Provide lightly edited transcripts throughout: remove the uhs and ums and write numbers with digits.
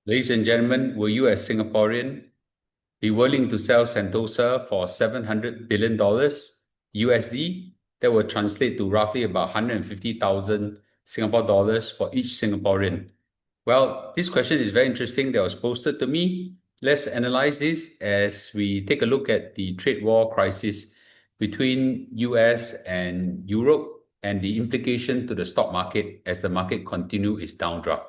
Ladies and gentlemen, will you as Singaporean be willing to sell Sentosa for $700 billion USD? That will translate to roughly about 150,000 Singapore dollars for each Singaporean. Well, this question is very interesting that was posted to me. Let's analyze this as we take a look at the trade war crisis between US and Europe and the implication to the stock market as the market continue its downdraft.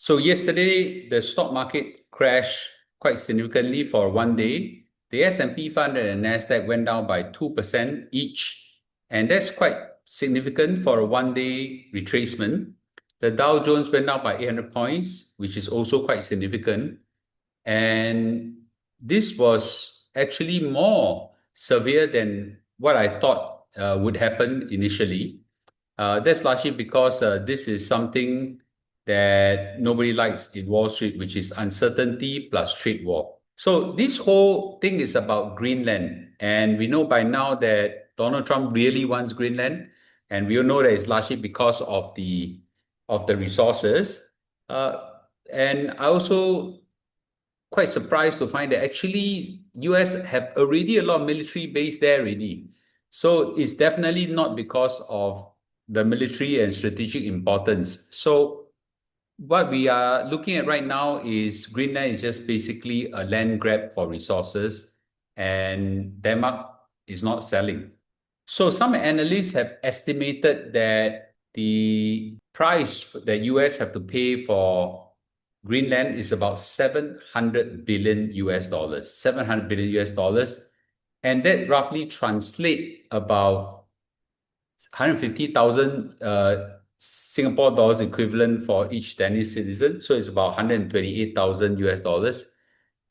So yesterday, the stock market crashed quite significantly for one day. The S&P 500 and Nasdaq went down by 2% each, and that's quite significant for a one-day retracement. The Dow Jones went down by 800 points, which is also quite significant. And this was actually more severe than what I thought would happen initially. That's largely because this is something that nobody likes in Wall Street, which is uncertainty plus trade war. So this whole thing is about Greenland. And we know by now that Donald Trump really wants Greenland. And we all know that it's largely because of the resources. And I also quite surprised to find that actually US have already a lot of military base there already. So it's definitely not because of the military and strategic importance. So what we are looking at right now is Greenland is just basically a land grab for resources, and Denmark is not selling. So some analysts have estimated that the price that US have to pay for Greenland is about 700 billion US dollars, 700 billion US dollars. And that roughly translate about 150,000 Singapore dollars equivalent for each Danish citizen. So it's about 128,000 US dollars.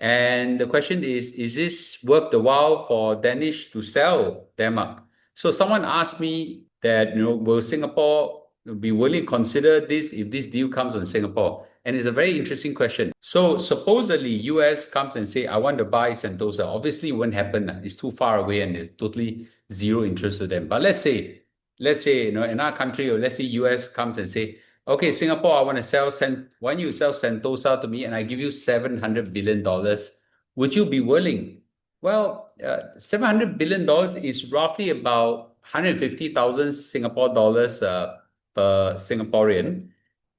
And the question is this worth the while for Danish to sell Denmark? So someone asked me that, will Singapore be willing to consider this if this deal comes on Singapore? And it's a very interesting question. So supposedly US comes and say, I want to buy Sentosa. Obviously it won't happen. It's too far away and there's totally zero interest to them. But let's say, in our country, or let's say US comes and say, okay, Singapore, I want to sell, why don't you sell Sentosa to me and I give you $700 billion. Would you be willing? Well, $700 billion is roughly about 150,000 Singapore dollars per Singaporean.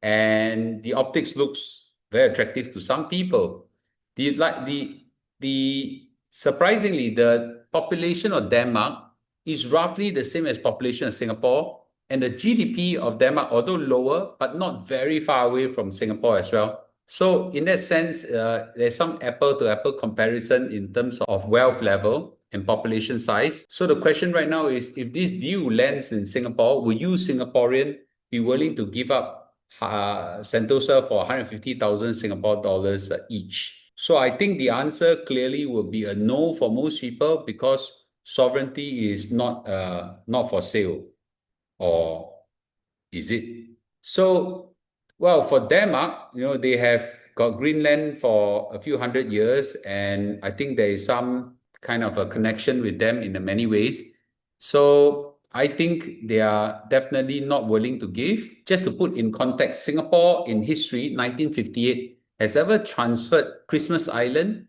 And the optics looks very attractive to some people. Surprisingly, the population of Denmark is roughly the same as population of Singapore, and the GDP of Denmark, although lower, but not very far away from Singapore as well. So in that sense, there's some apple-to-apple comparison in terms of wealth level and population size. So the question right now is, if this deal lands in Singapore, will you Singaporean be willing to give up Sentosa for 150,000 Singapore dollars each? So I think the answer clearly will be a no for most people, because sovereignty is not for sale. Or is it? So, well, for Denmark, they have got Greenland for a few hundred years, and I think there is some kind of a connection with them in many ways. So I think they are definitely not willing to give. Just to put in context, Singapore in history, 1958, has ever transferred Christmas Island,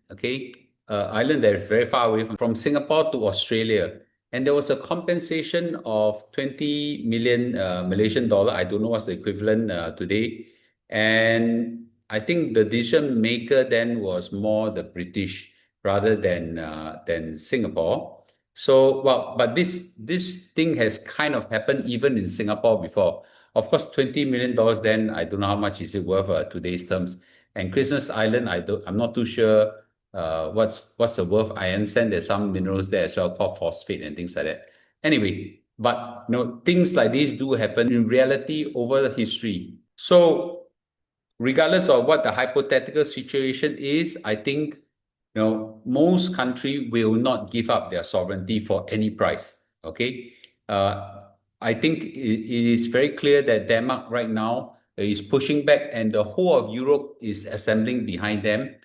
island that is very far away from Singapore to Australia. And there was a compensation of 20 million Malaysian dollar. I don't know what's the equivalent today. And I think the decision maker then was more the British rather than Singapore. So, well, but this thing has kind of happened even in Singapore before. Of course, $20 million then, I don't know how much is it worth today's terms. And Christmas Island, I'm not too sure what's the worth. I understand there's some minerals there as well called phosphate and things like that. Anyway, but things like this do happen in reality over the history. So regardless of what the hypothetical situation is, I think most countries will not give up their sovereignty for any price. Okay, I think it is very clear that Denmark right now is pushing back, and the whole of Europe is assembling behind them.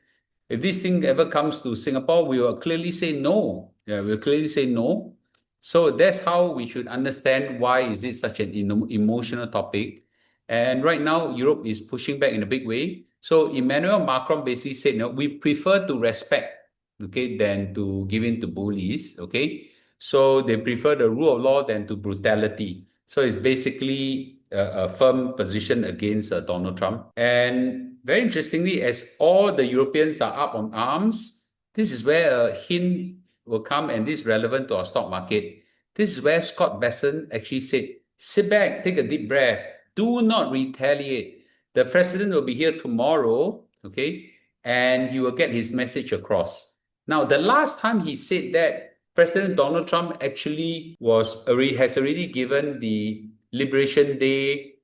If this thing ever comes to Singapore, we will clearly say no. Yeah, we'll clearly say no. So that's how we should understand why is it such an emotional topic. And right now, Europe is pushing back in a big way. So Emmanuel Macron basically said, no, we prefer to respect, okay, than to give in to bullies, okay? So they prefer the rule of law than to brutality. So it's basically a firm position against Donald Trump. And very interestingly, as all the Europeans are up on arms, this is where a hint will come, and this is relevant to our stock market. This is where Scott Bessent actually said, sit back, take a deep breath, do not retaliate. The president will be here tomorrow, okay, and he will get his message across. Now, the last time he said that, President Donald Trump actually has already given the Liberation Day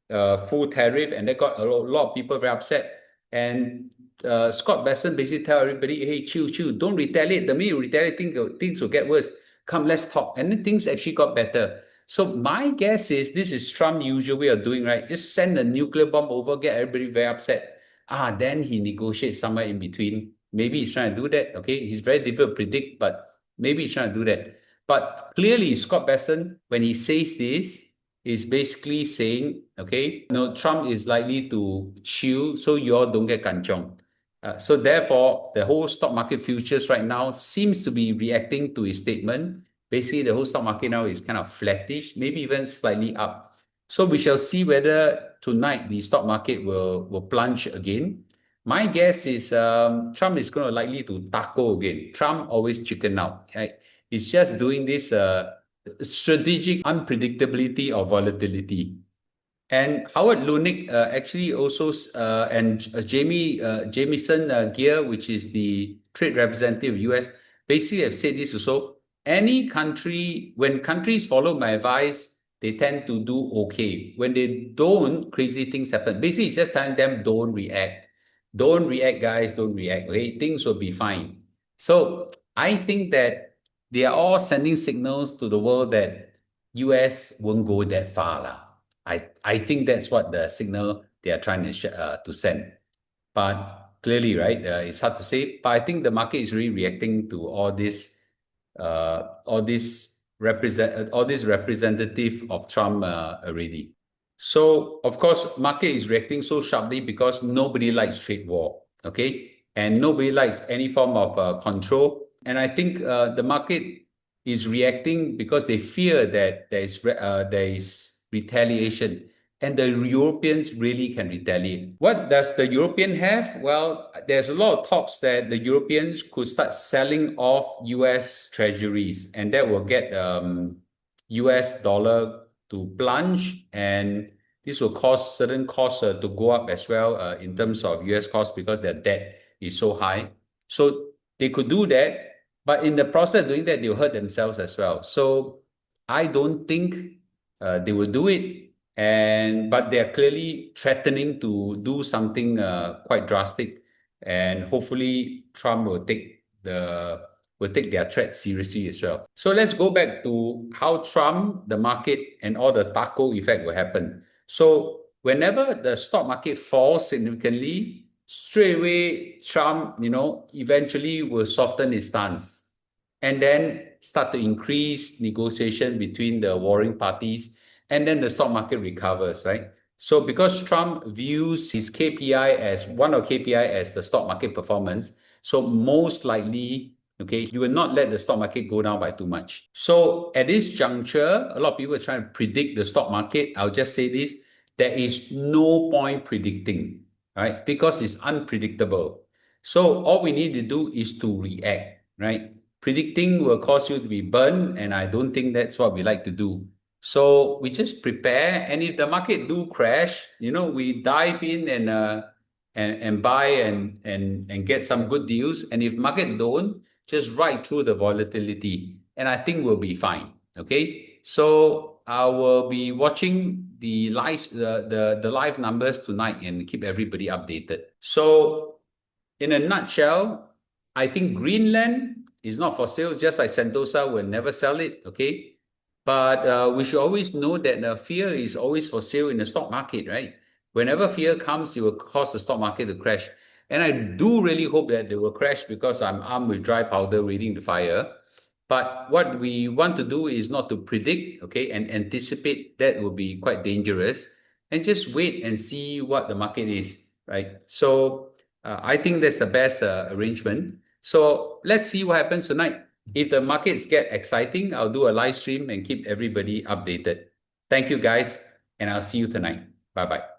full tariff, and that got a lot of people very upset. And Scott Bessent basically tell everybody, hey, chill, don't retaliate. The minute you retaliate, things will get worse. Come, let's talk. And then things actually got better. So my guess is this is Trump's usual way of doing, right? Just send a nuclear bomb over, get everybody very upset. Then he negotiates somewhere in between. Maybe he's trying to do that, okay? He's very difficult to predict, but maybe he's trying to do that. But clearly, Scott Bessent, when he says this, is basically saying, okay, no, Trump is likely to chill, so you all don't get kanchong. So therefore, the whole stock market futures right now seems to be reacting to his statement. Basically, the whole stock market now is kind of flattish, maybe even slightly up. So we shall see whether tonight the stock market will plunge again. My guess is Trump is going to likely to taco again. Trump always chicken out. Right? He's just doing this strategic unpredictability of volatility. And Howard Lunick actually also, and Jamieson Gear, which is the trade representative of US, basically have said this also. Any country, when countries follow my advice, they tend to do okay. When they don't, crazy things happen. Basically, it's just telling them don't react. Don't react, guys, don't react. Okay, things will be fine. So I think that they are all sending signals to the world that US won't go that far lah. I think that's what the signal they are trying to send. But clearly, right, it's hard to say. But I think the market is really reacting to all this representative of Trump already. So of course, market is reacting so sharply because nobody likes trade war, okay, and nobody likes any form of control. And I think the market is reacting because they fear that there is retaliation, and the Europeans really can retaliate. What does the European have? Well, there's a lot of talks that the Europeans could start selling off US treasuries, and that will get US dollar to plunge, and this will cause certain costs to go up as well in terms of US costs because their debt is so high. So they could do that, but in the process of doing that, they'll hurt themselves as well. So I don't think they will do it, but they are clearly threatening to do something quite drastic, and hopefully Trump will take their threat seriously as well. So let's go back to how Trump, the market, and all the taco effect will happen. So whenever the stock market falls significantly, straight away Trump, eventually will soften his stance, and then start to increase negotiation between the warring parties, and then the stock market recovers, right? So because Trump views his KPI as one of KPI as the stock market performance, so most likely, okay, he will not let the stock market go down by too much. So at this juncture, a lot of people are trying to predict the stock market. I'll just say this, there is no point predicting, right? Because it's unpredictable. So all we need to do is to react, right? Predicting will cause you to be burned, and I don't think that's what we like to do. So we just prepare, and if the market do crash, we dive in and buy and get some good deals. And if market don't, just ride through the volatility, and I think we'll be fine. Okay, so I will be watching the live numbers tonight and keep everybody updated. So in a nutshell, I think Greenland is not for sale, just like Sentosa will never sell it, okay? But we should always know that fear is always for sale in the stock market, right? Whenever fear comes, it will cause the stock market to crash. And I do really hope that they will crash because I'm armed with dry powder waiting to fire. But what we want to do is not to predict, okay, and anticipate. That will be quite dangerous. And just wait and see what the market is. right? So I think that's the best arrangement. So let's see what happens tonight. If the markets get exciting, I'll do a live stream and keep everybody updated. Thank you, guys, and I'll see you tonight. Bye-bye.